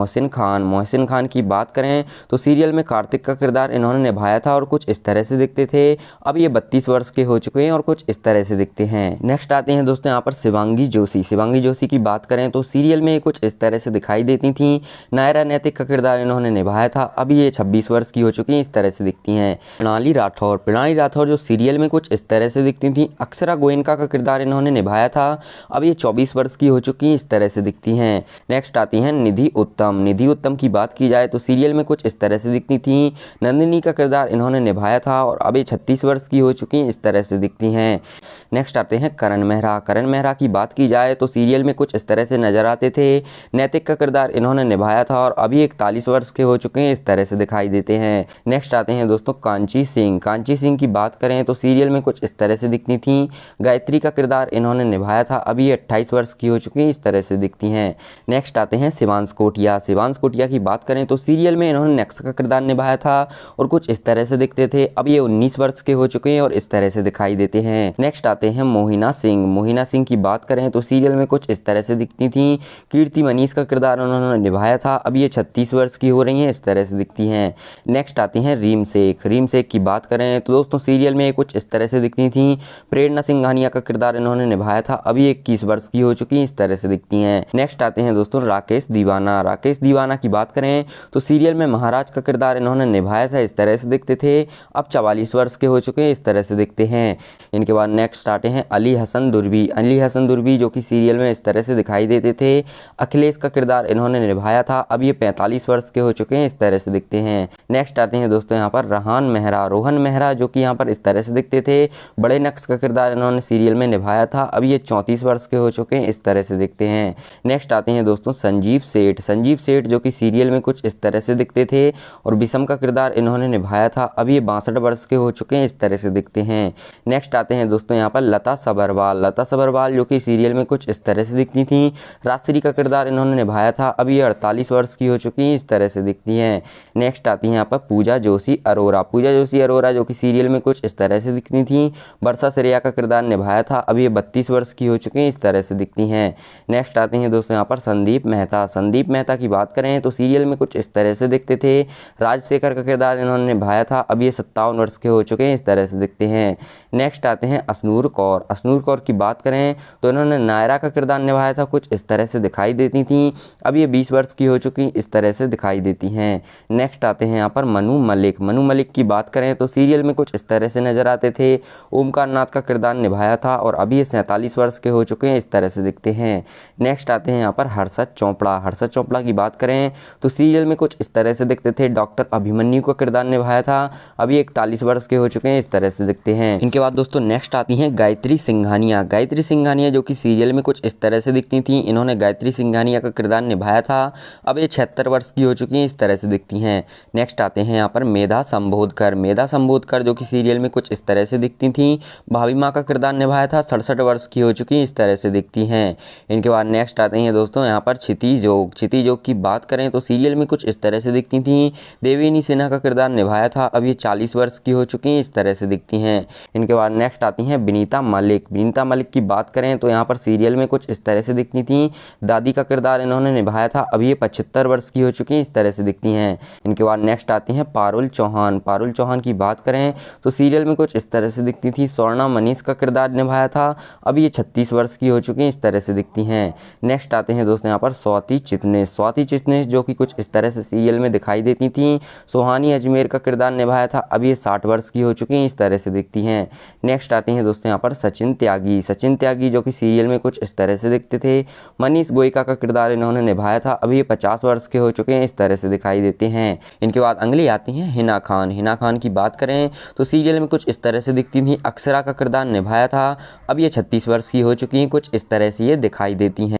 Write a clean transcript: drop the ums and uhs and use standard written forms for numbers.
मोहसिन खान की बात करें तो सीरियल में कार्तिक का किरदार इन्होंने निभाया था और कुछ इस तरह से दिखते थे। अब ये 32 वर्ष के हो चुके हैं और कुछ इस तरह से दिखते हैं। नेक्स्ट आते हैं दोस्तों यहाँ पर शिवांगी जोशी की बात करें तो सीरियल में कुछ इस तरह से दिखाई देती थी। नायरा नैतिक का किरदार इन्होंने निभाया था। अब ये 26 वर्ष की हो चुकी हैं, इस तरह से दिखती हैं। प्रणाली राठौर जो सीरियल में कुछ इस तरह से दिखती थी। अक्षरा गोयनका का किरदार इन्होंने निभाया था। अब ये 24 वर्ष की हो चुकी हैं, इस तरह से दिखती हैं। नेक्स्ट आती हैं निधि उत्तम की बात की जाए तो सीरियल में कुछ इस तरह से दिखती थी। नंदिनी का किरदार इन्होंने निभाया था और अब ये 36 वर्ष की हो चुकी हैं, इस तरह से दिखती हैं। नेक्स्ट आते हैं करण मेहरा की बात की जाए तो सीरियल में कुछ इस तरह से नजर आते थे। नैतिक का किरदार इन्होंने निभाया था और अभी 41 वर्ष के हो चुके हैं, इस तरह से दिखाई देते हैं। नेक्स्ट आते हैं दोस्तों कांची सिंह की बात करें तो सीरियल में कुछ इस तरह से दिखती थी। गायत्री का किरदार इन्होंने निभाया था। अभी ये 28 वर्ष की हो चुकी हैं, इस तरह से दिखती हैं। नेक्स्ट आते हैं शिवांश कोटिया की बात करें तो सीरियल में इन्होंने नेक्स्ट का किरदार निभाया था और कुछ इस तरह से दिखते थे। अब ये 19 वर्ष के हो चुके हैं और इस तरह से दिखाई देते हैं। नेक्स्ट आते हैं मोहिना सिंह की बात करें तो सीरियल में कुछ इस तरह से दिखती थी। कीर्ति मनीष का किरदार उन्होंने निभाया था। अब ये 36 वर्ष की हो रही हैं, इस तरह से दिखती हैं। नेक्स्ट आती हैं रीम शेख की बात करें तो दोस्तों सीरियल में कुछ इस तरह से दिखती थी। प्रेरणा सिंघानिया का किरदार इन्होंने निभाया था। अभी 21 वर्ष की हो चुकी हैं, इस तरह से दिखती हैं। नेक्स्ट आते हैं दोस्तों राकेश दीवाना की बात करें तो सीरियल में महाराज का किरदार इन्होंने निभाया था। इस तरह से दिखते थे। अब 44 वर्ष के हो चुके हैं, इस तरह से दिखते हैं। इनके बाद नेक्स्ट आते हैं अली हसन दुर्बी जो कि सीरियल में इस तरह से दिखाई देते थे। अखिलेश का किरदार इन्होंने निभाया था। अब ये 45 वर्ष के हो चुके हैं, इस तरह से दिखते हैं। नेक्स्ट आते हैं दोस्तों यहाँ पर रोहन मेहरा जो कि यहाँ पर इस तरह से दिखते थे। बड़े नक्श का किरदार इन्होंने सीरियल में निभाया था। अब ये 34 वर्ष के हो चुके हैं, इस तरह से दिखते हैं। नेक्स्ट आते हैं दोस्तों संजीव सेठ जो कि सीरियल में कुछ इस तरह से दिखते थे और विषम का किरदार इन्होंने निभाया था। अब ये 62 वर्ष के हो चुके हैं, इस तरह से दिखते हैं। नेक्स्ट आते हैं दोस्तों यहाँ पर लता सबरवाल जो कि सीरियल में कुछ इस तरह से दिखती थी। राजश्री का किरदार इन्होंने निभाया था। अब ये 48 वर्ष की हो चुकी हैं, इस तरह से दिखती हैं। नेक्स्ट आती हैं यहाँ पर पूजा जोशी अरोरा जो कि सीरियल में कुछ इस तरह से दिखती थी। वर्षा श्रेया का किरदार निभाया था। अब ये 32 वर्ष की हो चुकी हैं, इस तरह से दिखती हैं। नेक्स्ट आते हैं दोस्तों यहाँ पर संदीप मेहता की बात करें तो सीरियल में कुछ इस तरह से दिखते थे। राजशेखर का किरदार इन्होंने निभाया था। अब ये 57 वर्ष के हो चुके हैं, इस तरह से दिखते हैं। नेक्स्ट आते हैं अश्नूर कौर की बात करें तो इन्होंने नायरा का किरदार निभाया था। कुछ इस तरह से दिखाई देती थी। अब ये 20 वर्ष की हो चुकी, इस तरह से दिखाई देती हैं। नेक्स्ट आते हैं यहाँ पर मनु मलिक की बात करें तो सीरियल में कुछ इस तरह से नजर आते थे। ओमकार नाथ का किरदार निभाया था और अभी ये 47 वर्ष के हो चुके हैं, इस तरह से दिखते हैं। नेक्स्ट आते हैं यहाँ पर हर्षद चोपड़ा की बात करें तो सीरियल में कुछ इस तरह से दिखते थे। डॉक्टर अभिमन्यु का किरदार निभाया था। अभी 41 वर्ष के हो चुके हैं, इस तरह से दिखते हैं। इनके बाद दोस्तों नेक्स्ट आती हैं गायत्री सिंघानिया जो कि सीरियल में कुछ इस तरह से दिखती थी। इन्होंने गायत्री सिंघानिया का किरदार निभाया था। अब ये 76 वर्ष की हो चुकी हैं, इस तरह से दिखती हैं। नेक्स्ट आते हैं यहाँ पर मेधा संबोधकर जो कि सीरियल में कुछ इस तरह से दिखती थी। भाभी माँ का किरदार निभाया था। 67 वर्ष की हो चुकी, इस तरह से दिखती हैं। इनके बाद नेक्स्ट आते हैं दोस्तों यहाँ पर क्षिति जोग की बात करें तो सीरियल में कुछ इस तरह से दिखती थी। देविनी सिन्हा का किरदार निभाया था। अब ये 40 वर्ष की हो चुकी हैं, इस तरह से दिखती हैं। इनके बाद नेक्स्ट आती हैं विनीता मलिक की बात करें तो यहाँ पर सीरियल में कुछ इस तरह से दिखती थी। दादी का किरदार इन्होंने निभाया था। अब ये 75 वर्ष की हो चुकी हैं, इस तरह से दिखती हैं। इनके बाद नेक्स्ट आती हैं पारुल चौहान की बात करें तो सीरियल में कुछ इस तरह से दिखती थी। स्वर्णा मनीष का किरदार निभाया था। अब ये 36 वर्ष की हो चुकी हैं, इस तरह से दिखती हैं। नेक्स्ट आते हैं दोस्तों यहाँ पर स्वाति चितनेश जो कि कुछ इस तरह से सीरियल में दिखाई देती थी। सुहानी अजमेर का किरदार निभाया था। अब ये 60 वर्ष की हो चुकी हैं, इस तरह से दिखती हैं। नेक्स्ट आती हैं दोस्तों यहाँ पर सचिन त्यागी जो कि सीरियल में कुछ इस तरह से दिखते थे। मनीष गोयका का किरदार इन्होंने निभाया था। अभी ये 50 वर्ष के हो चुके हैं, इस तरह से दिखाई देते हैं। इनके बाद अगली आती हैं हिना खान की बात करें तो सीरियल में कुछ इस तरह से दिखती थी। अक्षरा का किरदार निभाया था। अब ये 36 वर्ष की हो चुकी हैं, कुछ इस तरह से ये दिखाई देती हैं।